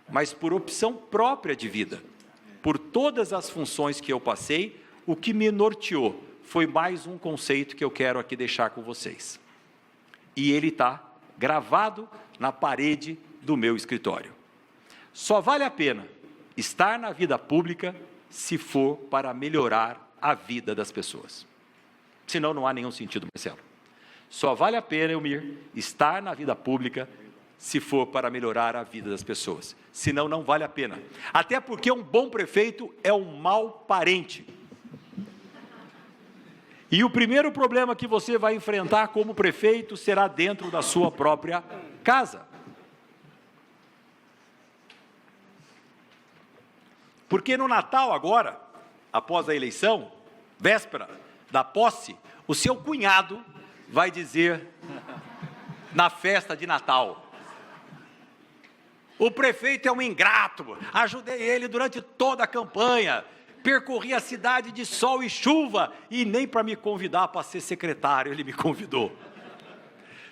mas por opção própria de vida. Por todas as funções que eu passei, o que me norteou foi mais um conceito que eu quero aqui deixar com vocês. E ele está gravado na parede do meu escritório. Só vale a pena estar na vida pública se for para melhorar a vida das pessoas. Senão não há nenhum sentido, Marcelo. Só vale a pena, Elmir, estar na vida pública se for para melhorar a vida das pessoas. Senão não vale a pena. Até porque um bom prefeito é um mau parente. E o primeiro problema que você vai enfrentar como prefeito será dentro da sua própria casa. Porque no Natal agora, após a eleição, véspera da posse, o seu cunhado vai dizer na festa de Natal: o prefeito é um ingrato, ajudei ele durante toda a campanha, percorri a cidade de sol e chuva, e nem para me convidar para ser secretário ele me convidou.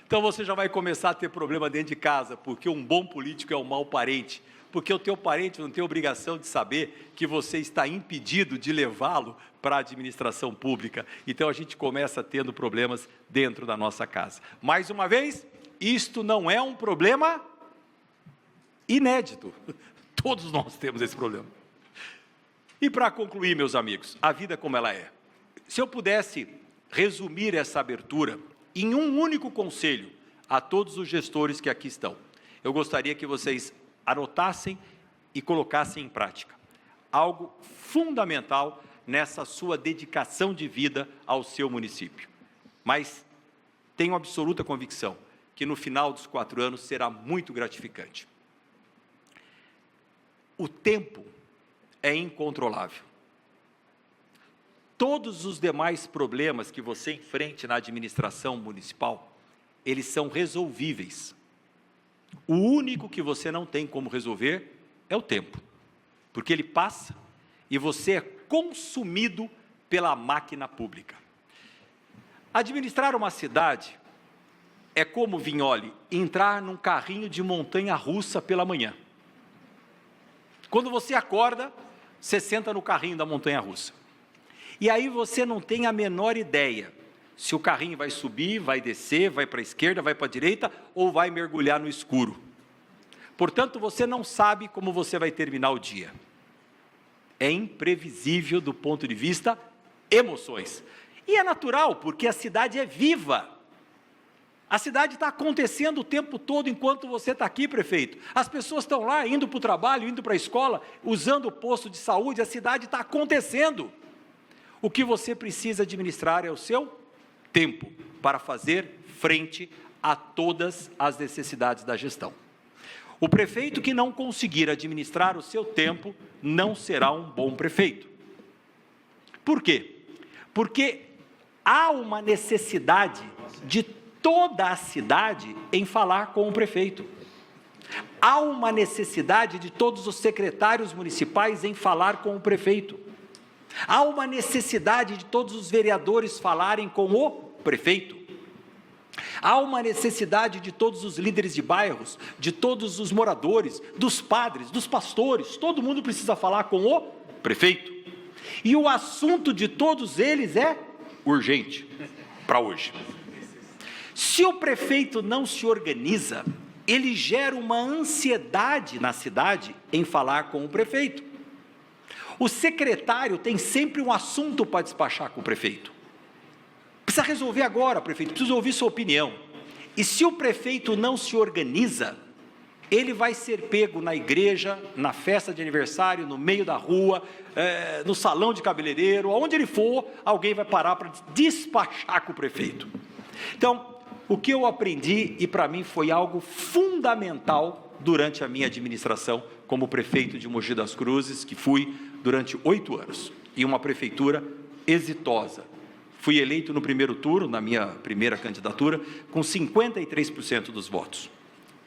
Então você já vai começar a ter problema dentro de casa, porque um bom político é um mau parente, porque o teu parente não tem obrigação de saber que você está impedido de levá-lo para a administração pública. Então a gente começa tendo problemas dentro da nossa casa. Mais uma vez, isto não é um problema inédito. Todos nós temos esse problema. E para concluir, meus amigos, a vida como ela é. Se eu pudesse resumir essa abertura em um único conselho a todos os gestores que aqui estão, eu gostaria que vocês anotassem e colocassem em prática algo fundamental nessa sua dedicação de vida ao seu município. Mas tenho absoluta convicção que no final dos 4 anos será muito gratificante. O tempo é incontrolável. Todos os demais problemas que você enfrente na administração municipal, eles são resolvíveis. O único que você não tem como resolver é o tempo, porque ele passa e você é consumido pela máquina pública. Administrar uma cidade é como, Vignoli, entrar num carrinho de montanha-russa pela manhã. Quando você acorda, você senta no carrinho da montanha-russa. E aí você não tem a menor ideia se o carrinho vai subir, vai descer, vai para a esquerda, vai para a direita ou vai mergulhar no escuro. Portanto, você não sabe como você vai terminar o dia. É imprevisível do ponto de vista emoções. E é natural, porque a cidade é viva. A cidade está acontecendo o tempo todo enquanto você está aqui, prefeito. As pessoas estão lá, indo para o trabalho, indo para a escola, usando o posto de saúde, a cidade está acontecendo. O que você precisa administrar é o seu tempo para fazer frente a todas as necessidades da gestão. O prefeito que não conseguir administrar o seu tempo não será um bom prefeito. Por quê? Porque há uma necessidade de toda a cidade em falar com o prefeito. Há uma necessidade de todos os secretários municipais em falar com o prefeito. Há uma necessidade de todos os vereadores falarem com o prefeito. Há uma necessidade de todos os líderes de bairros, de todos os moradores, dos padres, dos pastores, todo mundo precisa falar com o prefeito. E o assunto de todos eles é urgente para hoje. Se o prefeito não se organiza, ele gera uma ansiedade na cidade em falar com o prefeito. O secretário tem sempre um assunto para despachar com o prefeito. Precisa resolver agora, prefeito, preciso ouvir sua opinião. E se o prefeito não se organiza, ele vai ser pego na igreja, na festa de aniversário, no meio da rua, no salão de cabeleireiro, aonde ele for, alguém vai parar para despachar com o prefeito. Então, o que eu aprendi, e para mim foi algo fundamental durante a minha administração como prefeito de Mogi das Cruzes, que fui durante 8 anos, e uma prefeitura exitosa. Fui eleito no primeiro turno, na minha primeira candidatura, com 53% dos votos.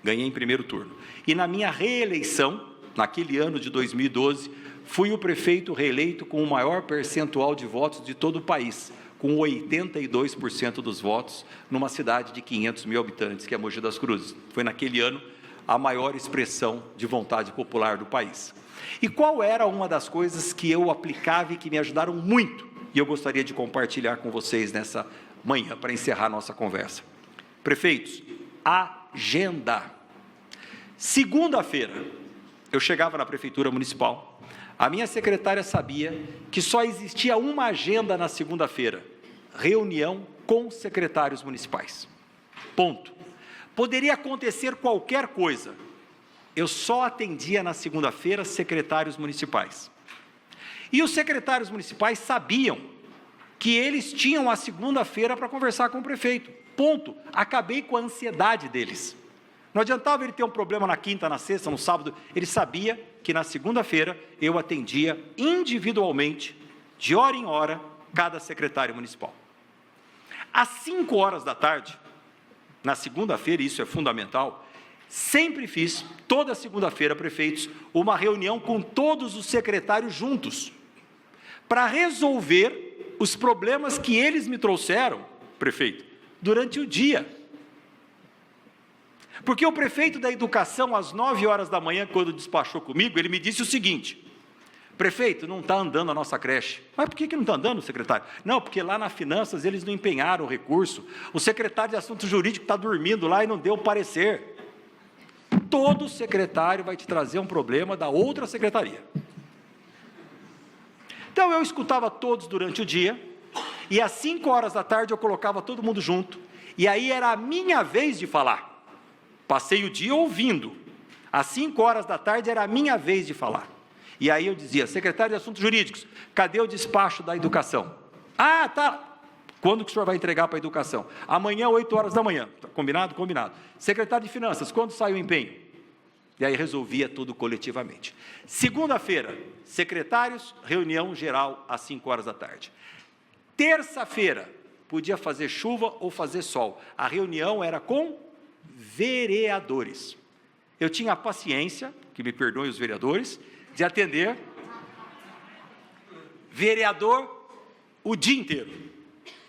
Ganhei em primeiro turno. E na minha reeleição, naquele ano de 2012, fui o prefeito reeleito com o maior percentual de votos de todo o país, com 82% dos votos, numa cidade de 500 mil habitantes, que é Mogi das Cruzes. Foi naquele ano a maior expressão de vontade popular do país. E qual era uma das coisas que eu aplicava e que me ajudaram muito? E eu gostaria de compartilhar com vocês nessa manhã, para encerrar nossa conversa. Prefeitos, agenda. Segunda-feira, eu chegava na prefeitura municipal, a minha secretária sabia que só existia uma agenda na segunda-feira: reunião com secretários municipais. Ponto. Poderia acontecer qualquer coisa, eu só atendia na segunda-feira secretários municipais. E os secretários municipais sabiam que eles tinham a segunda-feira para conversar com o prefeito. Ponto. Acabei com a ansiedade deles. Não adiantava ele ter um problema na quinta, na sexta, no sábado. Ele sabia que na segunda-feira eu atendia individualmente, de hora em hora, cada secretário municipal. Às 5 horas da tarde, na segunda-feira, isso é fundamental, sempre fiz, toda segunda-feira, prefeitos, uma reunião com todos os secretários juntos, para resolver os problemas que eles me trouxeram, prefeito, durante o dia. Porque o prefeito da educação, às 9 horas da manhã, quando despachou comigo, ele me disse o seguinte: prefeito, não está andando a nossa creche. Mas por que não está andando, secretário? Não, porque lá na finanças eles não empenharam o recurso, o secretário de assuntos jurídicos está dormindo lá e não deu parecer. Todo secretário vai te trazer um problema da outra secretaria. Então eu escutava todos durante o dia, e às 5 horas da tarde eu colocava todo mundo junto, e aí era a minha vez de falar. Passei o dia ouvindo, às 5 horas da tarde era a minha vez de falar. E aí eu dizia: secretário de assuntos jurídicos, cadê o despacho da educação? Ah, tá. Quando que o senhor vai entregar para a educação? Amanhã, 8 horas da manhã. Combinado? Combinado. Secretário de finanças, quando sai o empenho? E aí resolvia tudo coletivamente. Segunda-feira, secretários, reunião geral às 5 horas da tarde. Terça-feira, podia fazer chuva ou fazer sol. A reunião era com vereadores. Eu tinha a paciência, que me perdoem os vereadores, de atender vereador o dia inteiro.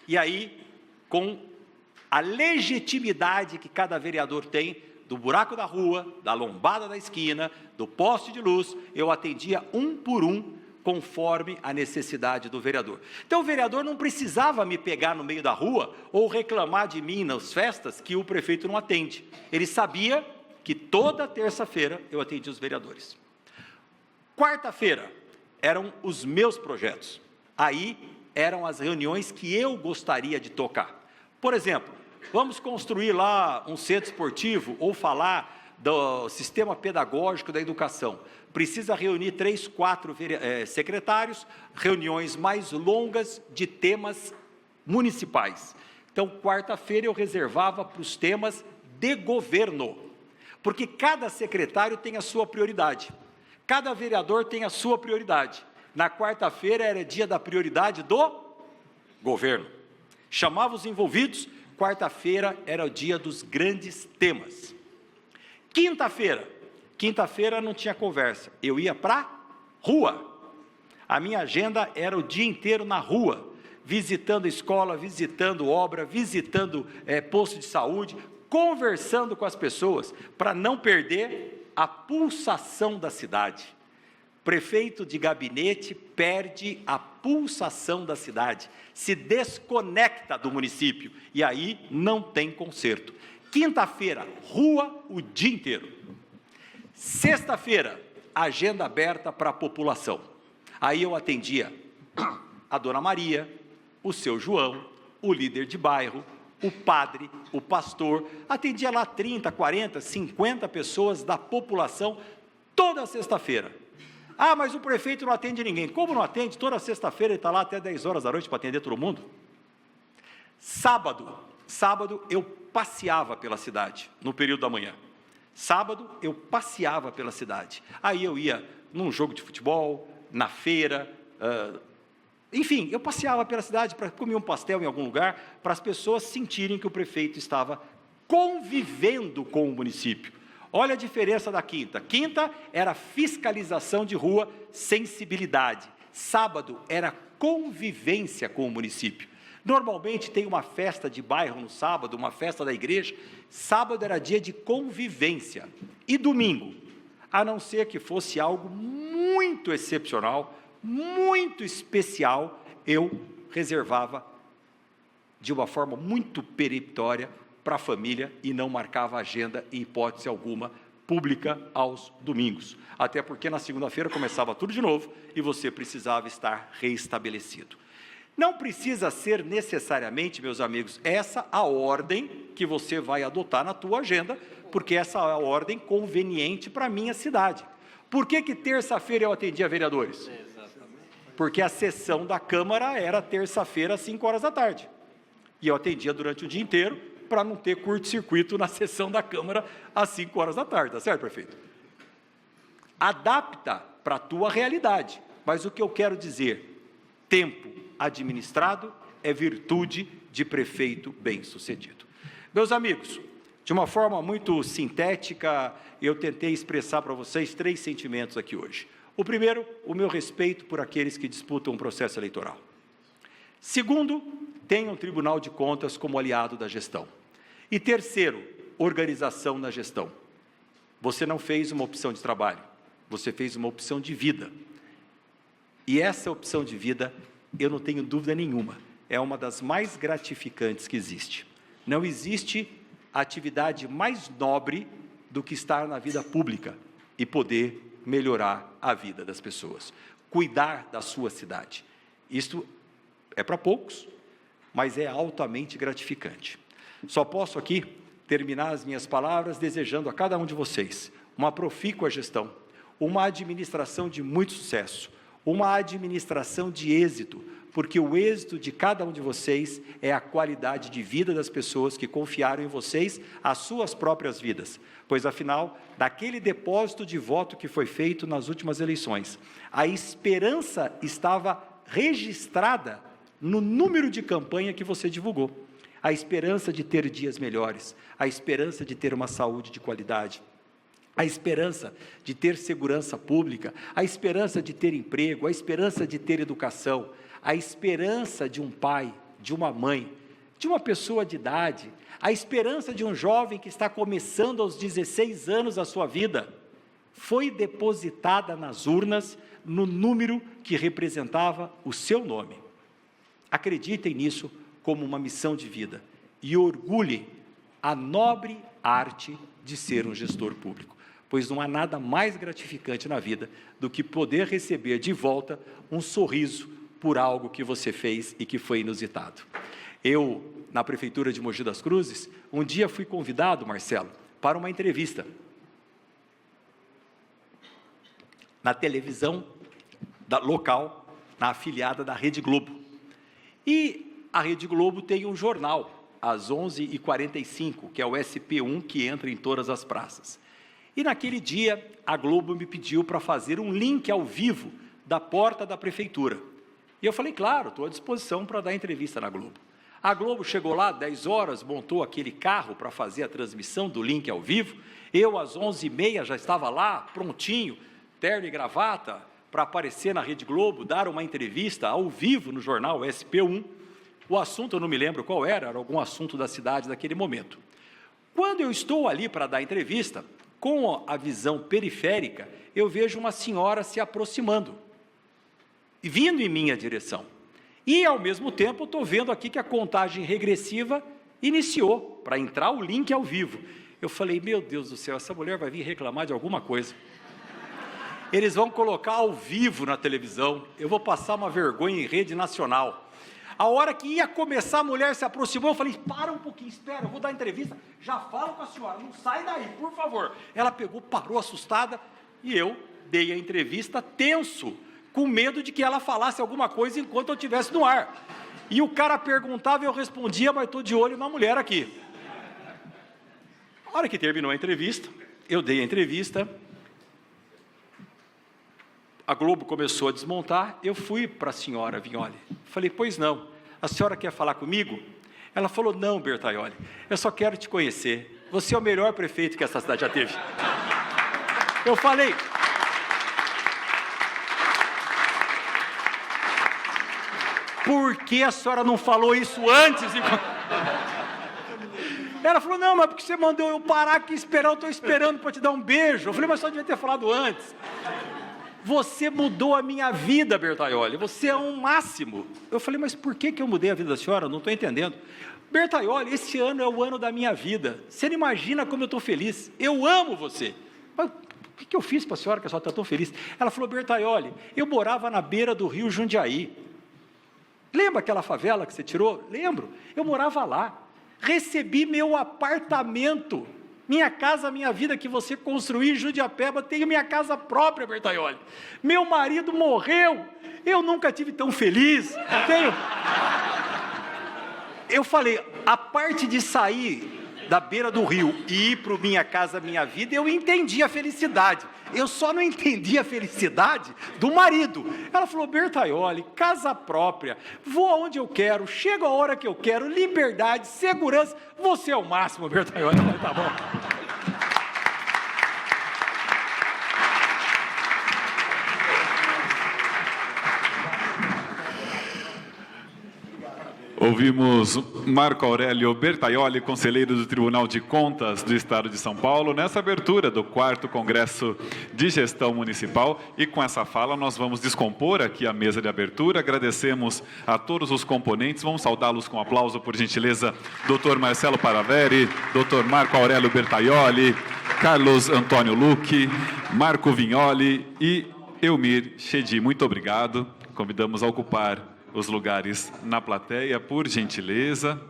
E aí, com a legitimidade que cada vereador tem, do buraco da rua, da lombada da esquina, do poste de luz, eu atendia um por um, conforme a necessidade do vereador. Então o vereador não precisava me pegar no meio da rua, ou reclamar de mim nas festas, que o prefeito não atende. Ele sabia que toda terça-feira eu atendia os vereadores. Quarta-feira, eram os meus projetos. Aí, eram as reuniões que eu gostaria de tocar. Por exemplo, vamos construir lá um centro esportivo, ou falar do sistema pedagógico da educação. Precisa reunir 3, 4 secretários, reuniões mais longas de temas municipais. Então, quarta-feira eu reservava para os temas de governo, porque cada secretário tem a sua prioridade, cada vereador tem a sua prioridade. Na quarta-feira era dia da prioridade do governo. Chamava os envolvidos, quarta-feira era o dia dos grandes temas. Quinta-feira não tinha conversa, eu ia para a rua. A minha agenda era o dia inteiro na rua, visitando escola, visitando obra, visitando posto de saúde, conversando com as pessoas, para não perder a pulsação da cidade. Prefeito de gabinete perde a pulsação da cidade, se desconecta do município, e aí não tem conserto. Quinta-feira, rua o dia inteiro. Sexta-feira, agenda aberta para a população. Aí eu atendia a Dona Maria, o seu João, o líder de bairro, o padre, o pastor, atendia lá 30, 40, 50 pessoas da população toda sexta-feira. Ah, mas o prefeito não atende ninguém. Como não atende? Toda sexta-feira ele está lá até 10 horas da noite para atender todo mundo. Sábado eu passeava pela cidade, no período da manhã. Sábado eu passeava pela cidade. Aí eu ia num jogo de futebol, na feira, enfim, eu passeava pela cidade para comer um pastel em algum lugar, para as pessoas sentirem que o prefeito estava convivendo com o município. Olha a diferença da quinta. Quinta era fiscalização de rua, sensibilidade. Sábado era convivência com o município. Normalmente tem uma festa de bairro no sábado, uma festa da igreja. Sábado era dia de convivência. E domingo, a não ser que fosse algo muito excepcional, muito especial, eu reservava de uma forma muito peremptória para a família e não marcava agenda, em hipótese alguma, pública aos domingos. Até porque na segunda-feira começava tudo de novo e você precisava estar reestabelecido. Não precisa ser necessariamente, meus amigos, essa a ordem que você vai adotar na tua agenda, porque essa é a ordem conveniente para a minha cidade. Por que terça-feira eu atendia vereadores? Porque a sessão da Câmara era terça-feira às 5 horas da tarde. E eu atendia durante o dia inteiro, para não ter curto-circuito na sessão da Câmara às 5 horas da tarde, tá certo, prefeito? Adapta para a tua realidade, mas o que eu quero dizer, tempo administrado é virtude de prefeito bem-sucedido. Meus amigos, de uma forma muito sintética, eu tentei expressar para vocês 3 sentimentos aqui hoje. O primeiro, o meu respeito por aqueles que disputam um processo eleitoral. Segundo, tenha um Tribunal de Contas como aliado da gestão. E terceiro, organização na gestão. Você não fez uma opção de trabalho, você fez uma opção de vida. E essa opção de vida, eu não tenho dúvida nenhuma, é uma das mais gratificantes que existe. Não existe atividade mais nobre do que estar na vida pública e poder melhorar a vida das pessoas, cuidar da sua cidade. Isto é para poucos, mas é altamente gratificante. Só posso aqui terminar as minhas palavras desejando a cada um de vocês uma profícua gestão, uma administração de muito sucesso, uma administração de êxito, porque o êxito de cada um de vocês é a qualidade de vida das pessoas que confiaram em vocês as suas próprias vidas, pois afinal, daquele depósito de voto que foi feito nas últimas eleições, a esperança estava registrada no número de campanha que você divulgou. A esperança de ter dias melhores, a esperança de ter uma saúde de qualidade, a esperança de ter segurança pública, a esperança de ter emprego, a esperança de ter educação, a esperança de um pai, de uma mãe, de uma pessoa de idade, a esperança de um jovem que está começando aos 16 anos a sua vida, foi depositada nas urnas no número que representava o seu nome. Acreditem nisso como uma missão de vida e orgulhem a nobre arte de ser um gestor público, pois não há nada mais gratificante na vida do que poder receber de volta um sorriso por algo que você fez e que foi inusitado. Eu, na Prefeitura de Mogi das Cruzes, um dia fui convidado, Marcelo, para uma entrevista na televisão local, na afiliada da Rede Globo. E a Rede Globo tem um jornal, às 11h45, que é o SP1, que entra em todas as praças. E naquele dia, a Globo me pediu para fazer um link ao vivo da porta da prefeitura. E eu falei, claro, estou à disposição para dar entrevista na Globo. A Globo chegou lá, 10 horas, montou aquele carro para fazer a transmissão do link ao vivo. Eu, às 11h30, já estava lá, prontinho, terno e gravata, para aparecer na Rede Globo, dar uma entrevista ao vivo no jornal SP1. O assunto eu não me lembro qual era algum assunto da cidade daquele momento. Quando eu estou ali para dar entrevista, com a visão periférica, eu vejo uma senhora se aproximando, vindo em minha direção. E, ao mesmo tempo, estou vendo aqui que a contagem regressiva iniciou, para entrar o link ao vivo. Eu falei, meu Deus do céu, essa mulher vai vir reclamar de alguma coisa. Eles vão colocar ao vivo na televisão, eu vou passar uma vergonha em rede nacional. A hora que ia começar, a mulher se aproximou, eu falei, para um pouquinho, espera, eu vou dar entrevista, já falo com a senhora, não sai daí, por favor. Ela pegou, parou assustada, e eu dei a entrevista tenso, com medo de que ela falasse alguma coisa enquanto eu estivesse no ar. E o cara perguntava e eu respondia, mas estou de olho na mulher aqui. A hora que terminou a entrevista, eu dei a entrevista, a Globo começou a desmontar, eu fui para a senhora Vignoli, falei, pois não, a senhora quer falar comigo? Ela falou, não, Bertaioli, eu só quero te conhecer, você é o melhor prefeito que essa cidade já teve. Eu falei, por que a senhora não falou isso antes? Ela falou, não, mas porque você mandou eu parar aqui e esperar, eu estou esperando para te dar um beijo. Eu falei, mas só devia ter falado antes. Você mudou a minha vida, Bertaioli, você é um máximo. Eu falei, mas por que eu mudei a vida da senhora? Não estou entendendo. Bertaioli, esse ano é o ano da minha vida. Você não imagina como eu estou feliz. Eu amo você. Mas o que eu fiz para a senhora que a senhora está tão feliz? Ela falou, Bertaioli, eu morava na beira do rio Jundiaí. Lembra aquela favela que você tirou? Lembro. Eu morava lá. Recebi meu apartamento. Minha casa, minha vida que você construiu em Jundiapeba, tenho minha casa própria, Bertaioli. Meu marido morreu, eu nunca tive tão feliz. Eu falei, a parte de sair da beira do rio e ir para Minha Casa Minha Vida, eu entendi a felicidade. Eu só não entendi a felicidade do marido. Ela falou, Bertaioli, casa própria, vou aonde eu quero, chego a hora que eu quero, liberdade, segurança, você é o máximo, Bertaioli. Eu falei, tá bom. Ouvimos Marco Aurélio Bertaioli, conselheiro do Tribunal de Contas do Estado de São Paulo, nessa abertura do 4º Congresso de Gestão Municipal. E com essa fala nós vamos descompor aqui a mesa de abertura. Agradecemos a todos os componentes. Vamos saudá-los com aplauso, por gentileza, Dr. Marcelo Paraveri, Dr. Marco Aurélio Bertaioli, Carlos Antônio Luque, Marco Vignoli e Elmir Chedi. Muito obrigado. Convidamos a ocupar os lugares na plateia, por gentileza.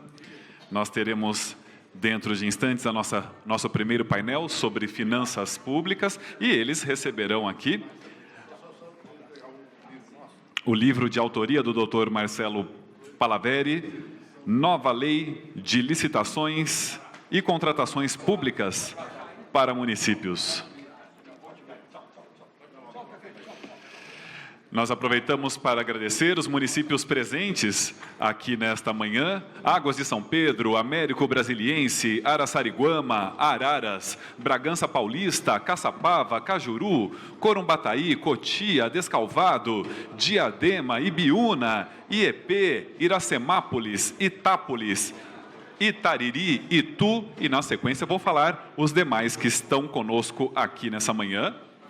Nós teremos, dentro de instantes, nosso primeiro painel sobre finanças públicas, e eles receberão aqui o livro de autoria do Dr. Marcelo Paraveri, Nova Lei de Licitações e Contratações Públicas para Municípios. Nós aproveitamos para agradecer os municípios presentes aqui nesta manhã: Águas de São Pedro, Américo Brasiliense, Araçariguama, Araras, Bragança Paulista, Caçapava, Cajuru, Corumbataí, Cotia, Descalvado, Diadema, Ibiúna, IEP, Iracemápolis, Itápolis, Itariri, Itu, e na sequência vou falar os demais que estão conosco aqui nessa manhã.